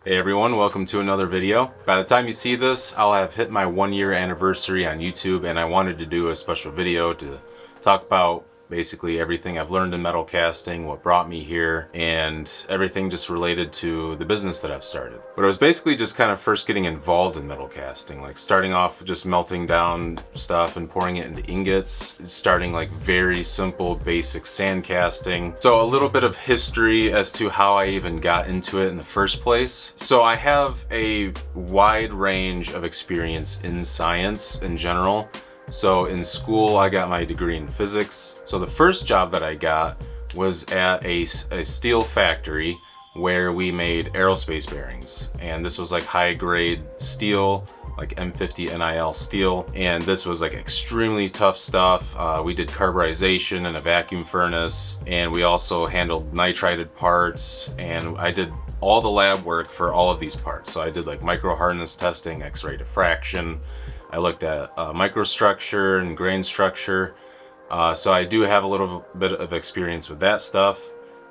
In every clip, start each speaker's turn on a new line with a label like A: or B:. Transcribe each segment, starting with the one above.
A: Hey everyone, welcome to another video. By the time you see this, I'll have hit my 1-year anniversary on YouTube, and I wanted to do a special video to talk about basically everything I've learned in metal casting, what brought me here, and everything just related to the business that I've started. But I was basically just kind of first getting involved in metal casting, like starting off just melting down stuff and pouring it into ingots, starting like very simple basic sand casting. So a little bit of history as to how I even got into it in the first place. So I have a wide range of experience in science in general. So in school, I got my degree in physics. So the first job that I got was at a steel factory where we made aerospace bearings. And this was like high grade steel, like M50 NIL steel. And this was like extremely tough stuff. We did carburization in a vacuum furnace. And we also handled nitrided parts. And I did all the lab work for all of these parts. So I did like micro hardness testing, X-ray diffraction. I looked at microstructure and grain structure. So I do have a little bit of experience with that stuff.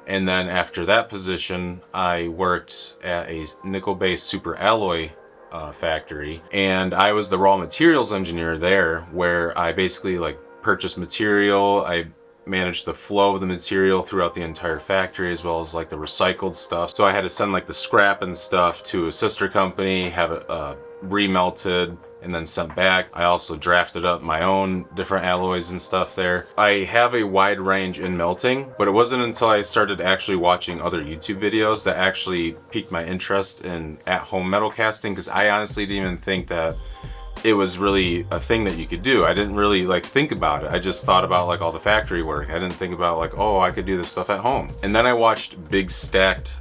A: And then after that position, I worked at a nickel-based super alloy factory. And I was the raw materials engineer there, where I basically like purchased material. I managed the flow of the material throughout the entire factory, as well as like the recycled stuff. So I had to send like the scrap and stuff to a sister company, have it remelted, and then sent back. I also drafted up my own different alloys and stuff there. I have a wide range in melting, but it wasn't until I started actually watching other YouTube videos that actually piqued my interest in at-home metal casting, because I honestly didn't even think that it was really a thing that you could do. I didn't really like think about it. I just thought about like all the factory work. I didn't think about like, oh, I could do this stuff at home. And then I watched Big Stacked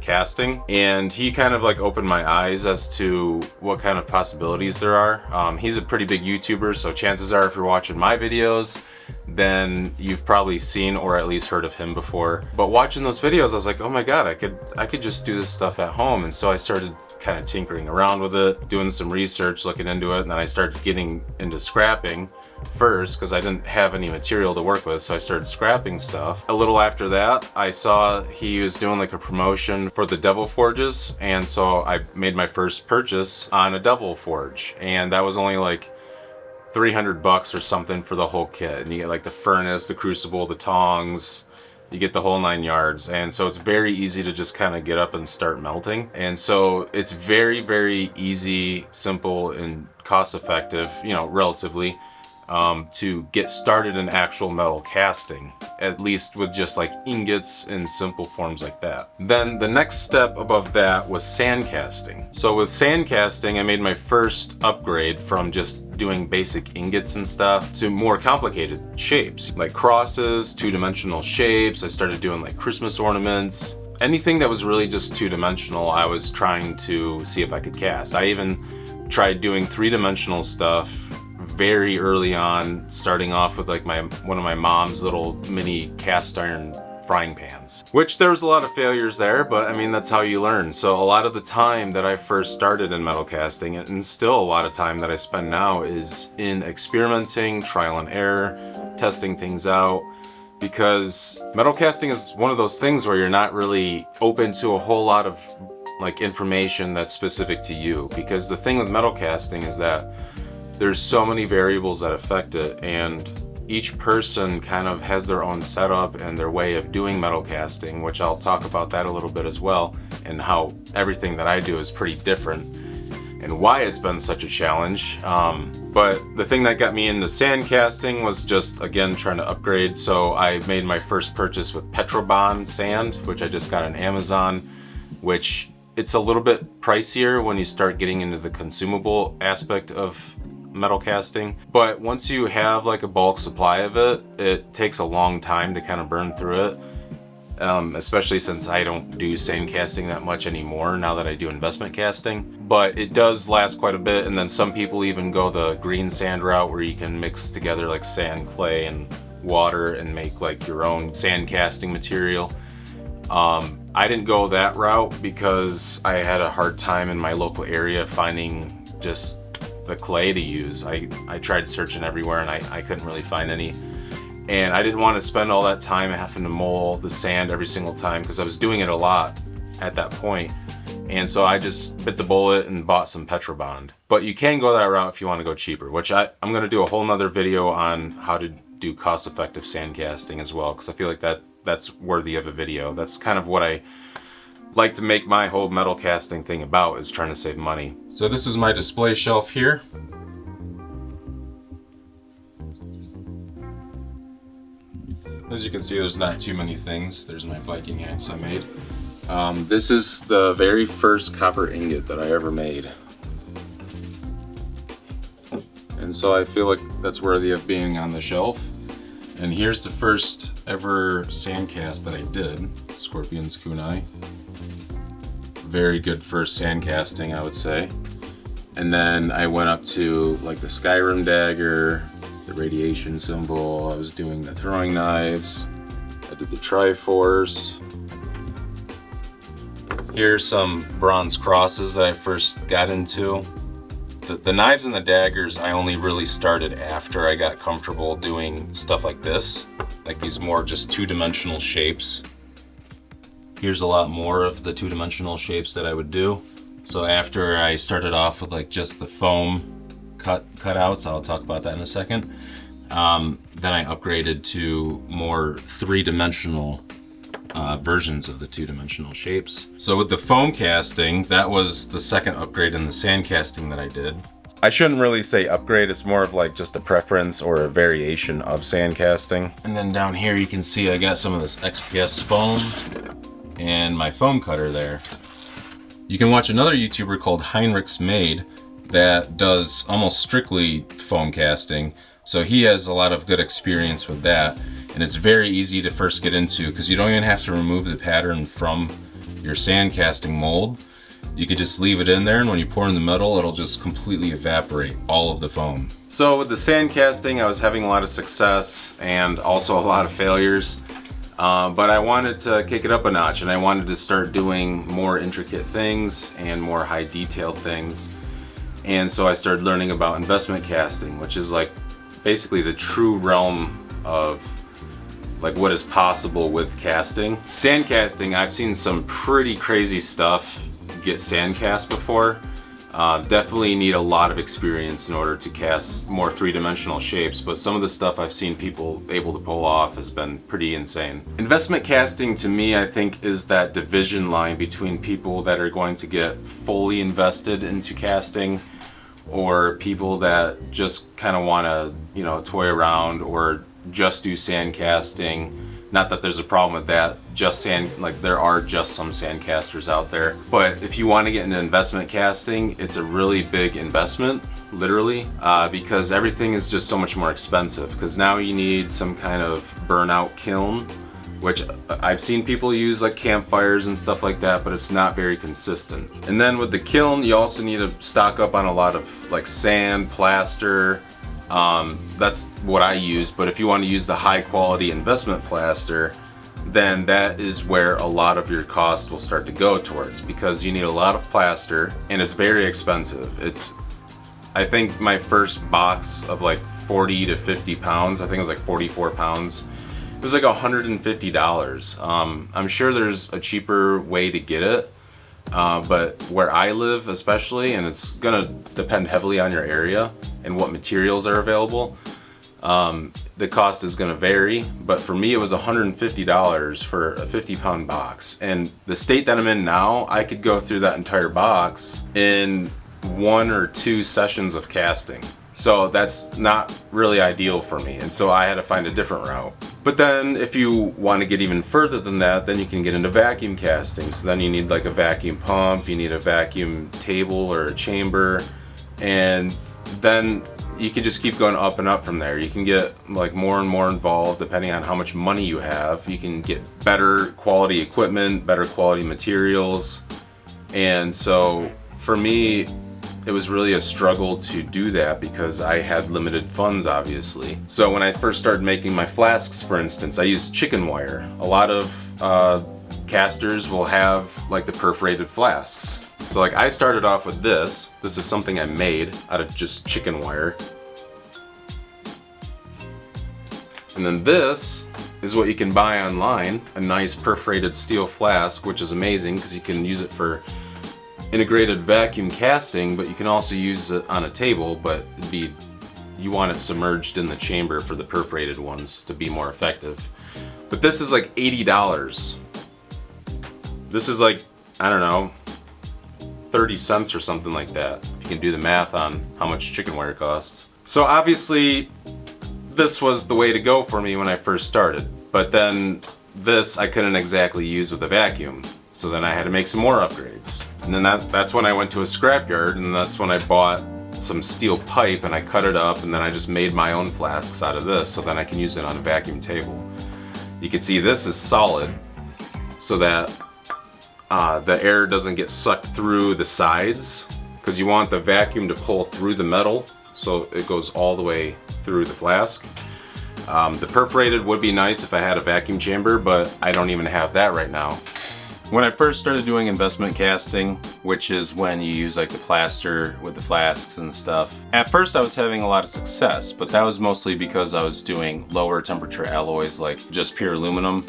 A: casting, and he kind of like opened my eyes as to what kind of possibilities there are. He's a pretty big YouTuber, so chances are if you're watching my videos, then you've probably seen or at least heard of him before. But watching those videos, I was like, oh my god, I could just do this stuff at home. And so I started kind of tinkering around with it, doing some research, looking into it, and then I started getting into scrapping first because I didn't have any material to work with, so I started scrapping stuff. A little after that, I saw he was doing like a promotion for the Devil Forges, and so I made my first purchase on a Devil Forge, and that was only like $300 or something for the whole kit. And you get like the furnace, the crucible, the tongs, you get the whole 9 yards. And so it's very easy to just kind of get up and start melting. And so it's very, very easy, simple, and cost effective, you know, relatively, to get started in actual metal casting, at least with just like ingots and simple forms like that. Then the next step above that was sand casting. So with sand casting, I made my first upgrade from just doing basic ingots and stuff to more complicated shapes, like crosses, two-dimensional shapes. I started doing like Christmas ornaments. Anything that was really just two-dimensional, I was trying to see if I could cast. I even tried doing three-dimensional stuff very early on, starting off with like one of my mom's little mini cast iron frying pans, which there was a lot of failures there, but I mean, that's how you learn. So a lot of the time that I first started in metal casting, and still a lot of time that I spend now, is in experimenting, trial and error, testing things out, because metal casting is one of those things where you're not really open to a whole lot of like information that's specific to you. Because the thing with metal casting is that there's so many variables that affect it, and each person kind of has their own setup and their way of doing metal casting, which I'll talk about that a little bit as well, and how everything that I do is pretty different and why it's been such a challenge. But the thing that got me into sand casting was just, again, trying to upgrade. So I made my first purchase with Petrobond sand, which I just got on Amazon, which it's a little bit pricier when you start getting into the consumable aspect of metal casting. But once you have like a bulk supply of it, it takes a long time to kind of burn through it. Especially since I don't do sand casting that much anymore now that I do investment casting. But it does last quite a bit, and then some people even go the green sand route where you can mix together like sand, clay, and water and make like your own sand casting material. I didn't go that route because I had a hard time in my local area finding just the clay to use. I tried searching everywhere and I couldn't really find any. And I didn't want to spend all that time having to mold the sand every single time, because I was doing it a lot at that point. And so I just bit the bullet and bought some Petrobond. But you can go that route if you want to go cheaper, which I'm going to do a whole nother video on how to do cost-effective sand casting as well, because I feel like that's worthy of a video. That's kind of what I like to make my whole metal casting thing about, is trying to save money. So this is my display shelf here. As you can see, there's not too many things. There's my Viking axe I made. This is the very first copper ingot that I ever made. And so I feel like that's worthy of being on the shelf. And here's the first ever sand cast that I did, Scorpion's kunai. Very good first sand casting, I would say. And then I went up to like the Skyrim dagger, the radiation symbol, I was doing the throwing knives, I did the Triforce. Here's some bronze crosses that I first got into. The knives and the daggers I only really started after I got comfortable doing stuff like this, like these more just two-dimensional shapes. Here's a lot more of the two-dimensional shapes that I would do. So after I started off with like just the foam cutouts, I'll talk about that in a second, then I upgraded to more three-dimensional versions of the two-dimensional shapes. So with the foam casting, that was the second upgrade in the sand casting that I did. I shouldn't really say upgrade, it's more of like just a preference or a variation of sand casting. And then down here you can see I got some of this XPS foam and my foam cutter there. You can watch another YouTuber called Heinrich's Made that does almost strictly foam casting. So he has a lot of good experience with that. And it's very easy to first get into because you don't even have to remove the pattern from your sand casting mold. You could just leave it in there, and when you pour in the metal, it'll just completely evaporate all of the foam. So with the sand casting, I was having a lot of success and also a lot of failures. But I wanted to kick it up a notch, and I wanted to start doing more intricate things and more high detailed things. And so I started learning about investment casting, which is like basically the true realm of like what is possible with casting. Sand casting, I've seen some pretty crazy stuff get sand cast before. Definitely need a lot of experience in order to cast more three-dimensional shapes, but some of the stuff I've seen people able to pull off has been pretty insane. Investment casting to me, I think, is that division line between people that are going to get fully invested into casting or people that just kind of want to, you know, toy around or just do sand casting. Not that there's a problem with that, just sand, like there are just some sand casters out there. But if you want to get into investment casting, it's a really big investment, literally, because everything is just so much more expensive. Because now you need some kind of burnout kiln, which I've seen people use like campfires and stuff like that, but it's not very consistent. And then with the kiln, you also need to stock up on a lot of like sand, plaster. That's what I use, but if you want to use the high quality investment plaster, then that is where a lot of your cost will start to go towards, because you need a lot of plaster and it's very expensive. I think my first box of like 40 to 50 pounds, I think it was like 44 pounds, it was like $150. I'm sure there's a cheaper way to get it, but where I live especially, and it's gonna depend heavily on your area and what materials are available, the cost is gonna vary. But for me, it was $150 for a 50-pound box. And the state that I'm in now, I could go through that entire box in 1 or 2 sessions of casting. So that's not really ideal for me, and so I had to find a different route. But then if you want to get even further than that, then you can get into vacuum casting. So then you need like a vacuum pump, you need a vacuum table or a chamber, and then you can just keep going up and up from there. You can get like more and more involved depending on how much money you have. You can get better quality equipment, better quality materials. And so for me, it was really a struggle to do that because I had limited funds, obviously. So when I first started making my flasks, for instance, I used chicken wire. A lot of casters will have like the perforated flasks. So like I started off with this. This is something I made out of just chicken wire. And then this is what you can buy online, a nice perforated steel flask, which is amazing because you can use it for integrated vacuum casting, but you can also use it on a table, but you want it submerged in the chamber for the perforated ones to be more effective. But this is like $80. This is like, I don't know, 30 cents or something like that. If you can do the math on how much chicken wire costs. So obviously this was the way to go for me when I first started. But then this I couldn't exactly use with a vacuum. So then I had to make some more upgrades. And then that's when I went to a scrapyard, and that's when I bought some steel pipe and I cut it up, and then I just made my own flasks out of this so then I can use it on a vacuum table. You can see this is solid so that the air doesn't get sucked through the sides, because you want the vacuum to pull through the metal so it goes all the way through the flask. The perforated would be nice if I had a vacuum chamber, but I don't even have that right now. When I first started doing investment casting, which is when you use like the plaster with the flasks and stuff, at first I was having a lot of success, but that was mostly because I was doing lower temperature alloys like just pure aluminum,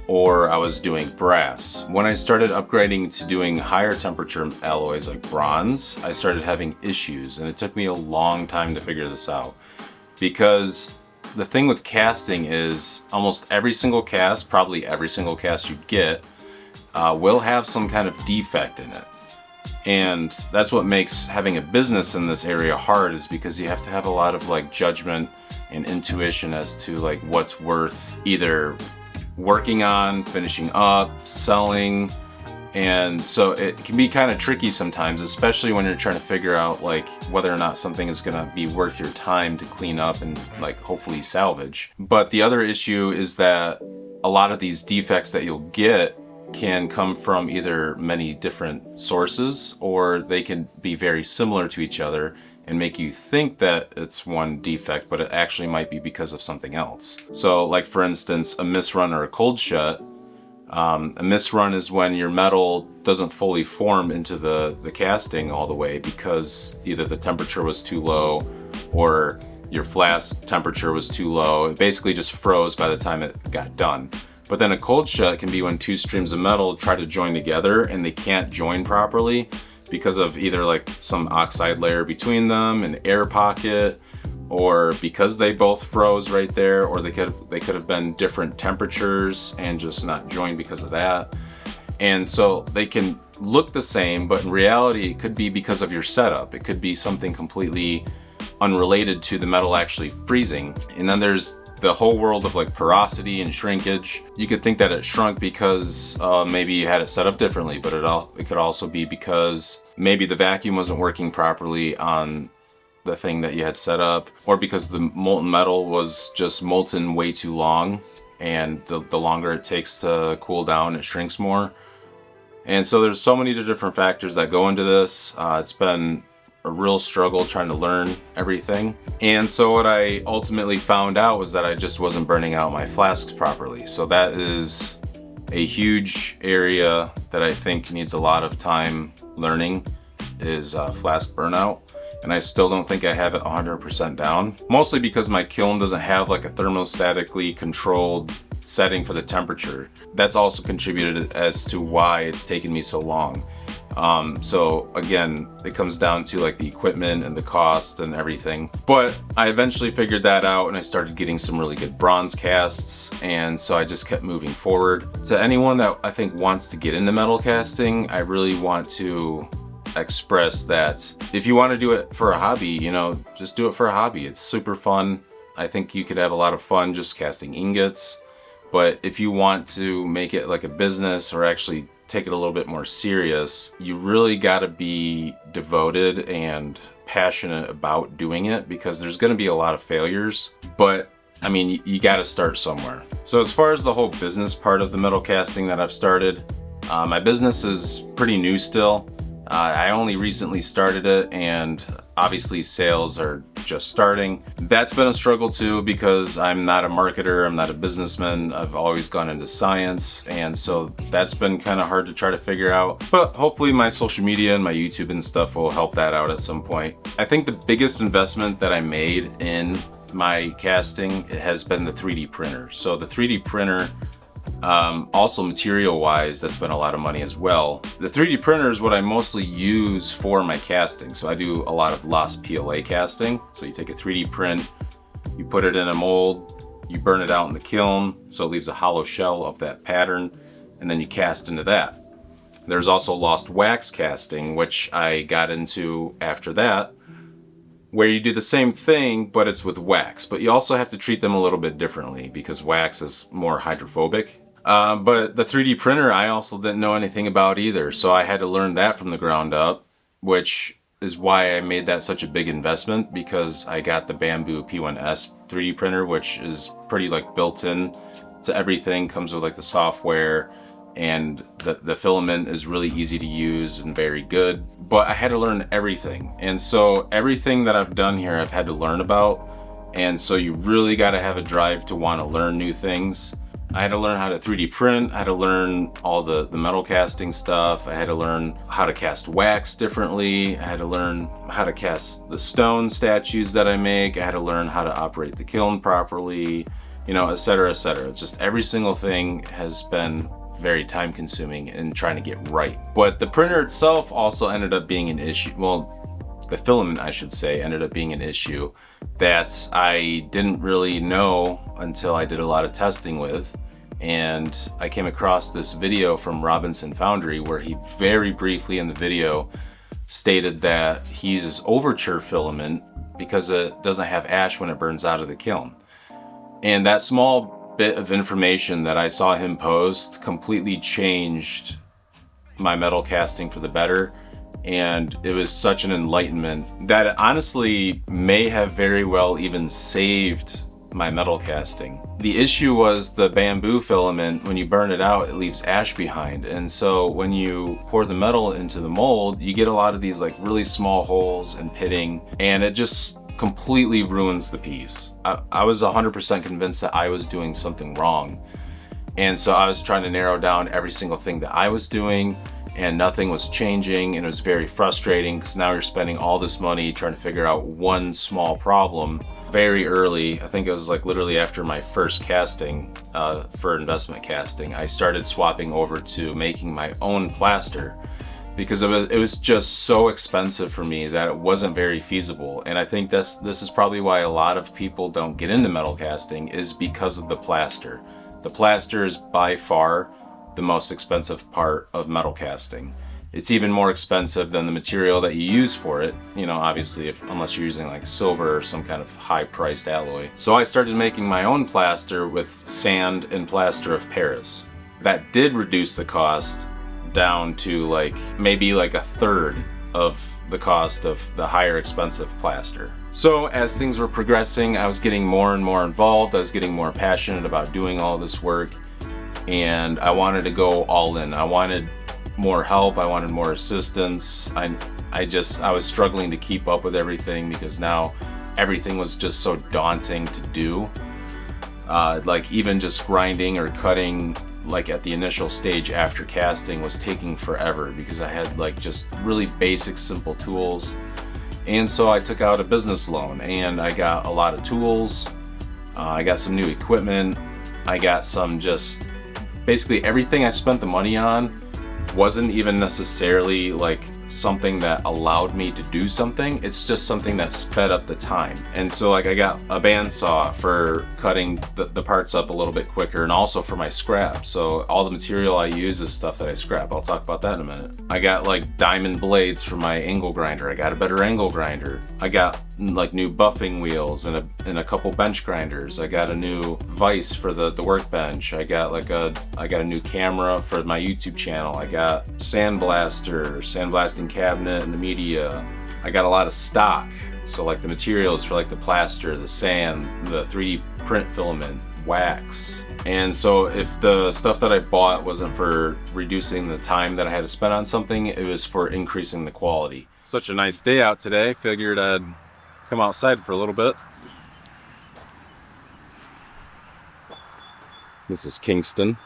A: or I was doing brass. When I started upgrading to doing higher temperature alloys like bronze, I started having issues, and it took me a long time to figure this out. Because the thing with casting is almost every single cast, probably every single cast you get, will have some kind of defect in it. And that's what makes having a business in this area hard, is because you have to have a lot of like judgment and intuition as to like what's worth either working on, finishing up, selling. And so it can be kind of tricky sometimes, especially when you're trying to figure out like whether or not something is gonna be worth your time to clean up and like hopefully salvage. But the other issue is that a lot of these defects that you'll get can come from either many different sources, or they can be very similar to each other and make you think that it's one defect, but it actually might be because of something else. So like for instance, a misrun or a cold shut. A misrun is when your metal doesn't fully form into the casting all the way because either the temperature was too low or your flask temperature was too low. It basically just froze by the time it got done. But then a cold shut can be when two streams of metal try to join together and they can't join properly because of either like some oxide layer between them, an air pocket, or because they both froze right there, or they could have been different temperatures and just not joined because of that. And so they can look the same, but in reality it could be because of your setup. It could be something completely unrelated to the metal actually freezing. And then there's the whole world of like porosity and shrinkage. You could think that it shrunk because maybe you had it set up differently, but it could also be because maybe the vacuum wasn't working properly on the thing that you had set up, or because the molten metal was just molten way too long, and the longer it takes to cool down, it shrinks more. And so there's so many different factors that go into this. It's been a real struggle trying to learn everything. And so what I ultimately found out was that I just wasn't burning out my flasks properly. So that is a huge area that I think needs a lot of time learning, is flask burnout. And I still don't think I have it 100% down, mostly because my kiln doesn't have like a thermostatically controlled setting for the temperature. That's also contributed as to why it's taken me so long. So again, it comes down to like the equipment and the cost and everything. But I eventually figured that out, and I started getting some really good bronze casts, and so I just kept moving forward. To anyone that I think wants to get into metal casting, I really want to express that if you want to do it for a hobby, you know, just do it for a hobby. It's super fun. I think you could have a lot of fun just casting ingots. But if you want to make it like a business, or actually take it a little bit more serious, you really got to be devoted and passionate about doing it, because there's going to be a lot of failures. But I mean, you got to start somewhere. So as far as the whole business part of the metal casting that I've started, my business is pretty new still. I only recently started it, and obviously sales are just starting. That's been a struggle too, because I'm not a marketer, I'm not a businessman. I've always gone into science, and so that's been kind of hard to try to figure out. But hopefully my social media and my YouTube and stuff will help that out at some point. I think the biggest investment that I made in my casting has been the 3D printer. So the 3D printer Also material wise, that's been a lot of money as well. The 3D printer is what I mostly use for my casting. So I do a lot of lost PLA casting. So you take a 3D print, you put it in a mold, you burn it out in the kiln, so it leaves a hollow shell of that pattern, and then you cast into that. There's also lost wax casting, which I got into after that, where you do the same thing, but it's with wax. But you also have to treat them a little bit differently because wax is more hydrophobic. But the 3D printer, I also didn't know anything about either. So I had to learn that from the ground up, which is why I made that such a big investment, because I got the Bambu P1S 3D printer, which is pretty like built in to everything, comes with like the software, and the filament is really easy to use and very good. But I had to learn everything. And so everything that I've done here, I've had to learn about. And so you really got to have a drive to want to learn new things. I had to learn how to 3D print. I had to learn all the metal casting stuff. I had to learn how to cast wax differently. I had to learn how to cast the stone statues that I make. I had to learn how to operate the kiln properly, you know, etc., etc. Just every single thing has been very time consuming in trying to get right. But the printer itself also ended up being an issue. Well, the filament, I should say, ended up being an issue that I didn't really know until I did a lot of testing with. And I came across this video from Robinson Foundry where he very briefly in the video stated that he uses Overture filament because it doesn't have ash when it burns out of the kiln. And that small bit of information that I saw him post completely changed my metal casting for the better. And it was such an enlightenment that it honestly may have very well even saved my metal casting. The issue was the bamboo filament, when you burn it out, it leaves ash behind. And so when you pour the metal into the mold, you get a lot of these like really small holes and pitting, and it just completely ruins the piece. I was 100% convinced that I was doing something wrong. And so I was trying to narrow down every single thing that I was doing, and nothing was changing, and it was very frustrating because now you're spending all this money trying to figure out one small problem. Very early, I think it was like literally after my first casting for investment casting, I started swapping over to making my own plaster, because it was just so expensive for me that it wasn't very feasible. And I think this is probably why a lot of people don't get into metal casting, is because of the plaster. The plaster is by far the most expensive part of metal casting. It's even more expensive than the material that you use for it, you know, obviously, unless you're using like silver or some kind of high-priced alloy. So I started making my own plaster with sand and plaster of Paris. That did reduce the cost down to like maybe like a third of the cost of the higher expensive plaster. So as things were progressing, I was getting more and more involved. I was getting more passionate about doing all this work, and I wanted to go all in. I wanted more help. I wanted more assistance. I was struggling to keep up with everything because now everything was just so daunting to do. Like even just grinding or cutting, like at the initial stage after casting, was taking forever because I had like just really basic simple tools. And so I took out a business loan and I got a lot of tools. I got some new equipment. I got some, just basically everything I spent the money on wasn't even necessarily like something that allowed me to do something. It's just something that sped up the time. And so like I got a bandsaw for cutting the parts up a little bit quicker, and also for my scrap. So all the material I use is stuff that I scrap. I'll talk about that in a minute. I got like diamond blades for my angle grinder. I got a better angle grinder. I got like new buffing wheels and a couple bench grinders. I got a new vise for the workbench. I got a new camera for my YouTube channel. I got sandblasting cabinet and the media. I got a lot of stock, so like the materials for like the plaster, the sand, the 3D print filament, wax. And so if the stuff that I bought wasn't for reducing the time that I had to spend on something, it was for increasing the quality. Such a nice day out today. Figured I'd come outside for a little bit. This is Kingston.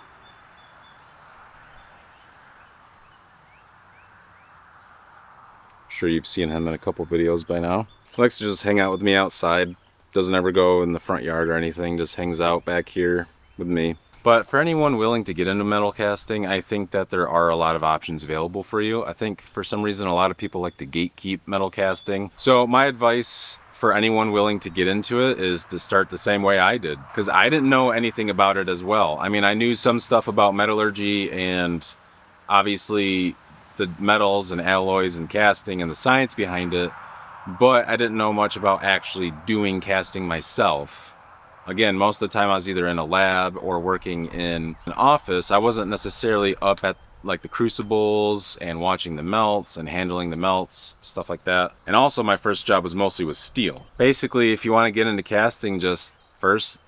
A: Sure you've seen him in a couple videos by now. He likes to just hang out with me outside. Doesn't ever go in the front yard or anything, just hangs out back here with me. But for anyone willing to get into metal casting, I think that there are a lot of options available for you. I think for some reason a lot of people like to gatekeep metal casting. So my advice for anyone willing to get into it is to start the same way I did, because I didn't know anything about it as well. I mean, I knew some stuff about metallurgy and obviously the metals and alloys and casting and the science behind it, but I didn't know much about actually doing casting myself. Again, most of the time I was either in a lab or working in an office. I wasn't necessarily up at like the crucibles and watching the melts and handling the melts, stuff like that. And also my first job was mostly with steel. Basically, if you want to get into casting, just first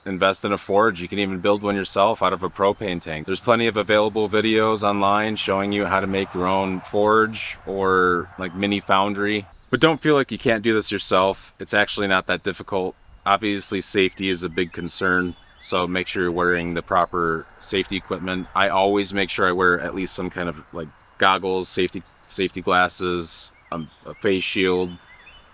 A: invest in a forge. You can even build one yourself out of a propane tank. There's plenty of available videos online showing you how to make your own forge or like mini foundry. But don't feel like you can't do this yourself. It's actually not that difficult. Obviously, safety is a big concern, so make sure you're wearing the proper safety equipment. I always make sure I wear at least some kind of like goggles, safety glasses, a face shield.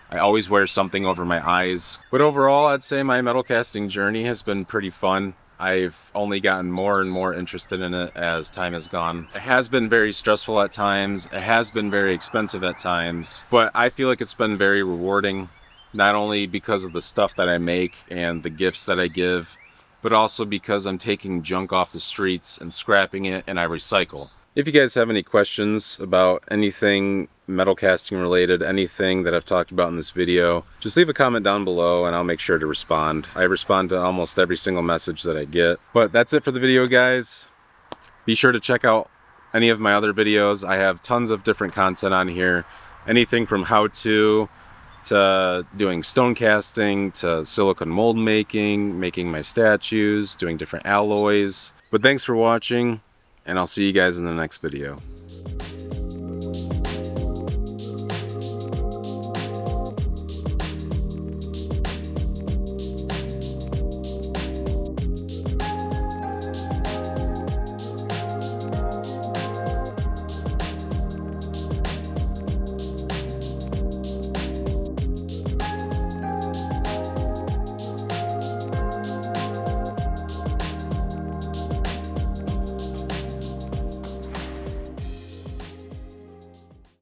A: I always wear something over my eyes. But overall, I'd say my metal casting journey has been pretty fun. I've only gotten more and more interested in it as time has gone. It has been very stressful at times. It has been very expensive at times, but I feel like it's been very rewarding. Not only because of the stuff that I make and the gifts that I give, but also because I'm taking junk off the streets and scrapping it and I recycle. If you guys have any questions about anything metal casting related, anything that I've talked about in this video, just leave a comment down below and I'll make sure to respond. I respond to almost every single message that I get. But that's it for the video, guys. Be sure to check out any of my other videos. I have tons of different content on here. Anything from how-to doing stone casting, to silicone mold making, making my statues, doing different alloys. But thanks for watching, and I'll see you guys in the next video.